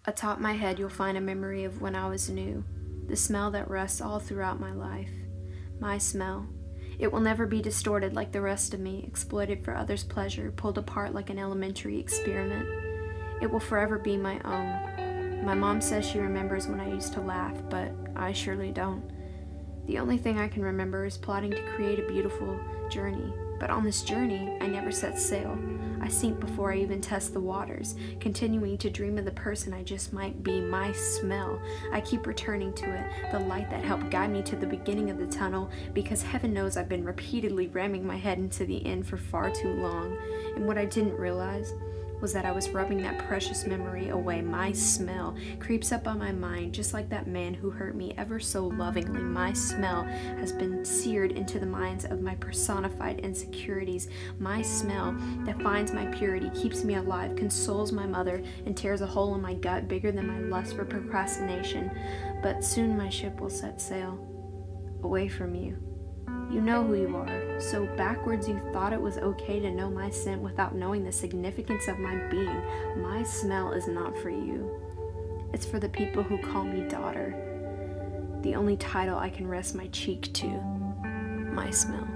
Atop my head, you'll find a memory of when I was new, the smell that rests all throughout my life. My smell. It will never be distorted like the rest of me, exploited for others' pleasure, pulled apart like an elementary experiment. It will forever be my own. My mom says she remembers when I used to laugh, but I surely don't. The only thing I can remember is plotting to create a beautiful journey. But on this journey, I never set sail. I sink before I even test the waters, continuing to dream of the person I just might be, my smell. I keep returning to it, the light that helped guide me to the beginning of the tunnel, because heaven knows I've been repeatedly ramming my head into the end for far too long. And what I didn't realize was that I was rubbing that precious memory away. My smell creeps up on my mind, just like that man who hurt me ever so lovingly. My smell has been seared into the minds of my personified insecurities. My smell that finds my purity, keeps me alive, consoles my mother, and tears a hole in my gut bigger than my lust for procrastination. But soon my ship will set sail, away from you. You know who you are, so backwards you thought it was okay to know my scent without knowing the significance of my being. My smell is not for you. It's for the people who call me daughter, the only title I can rest my cheek to. My smell.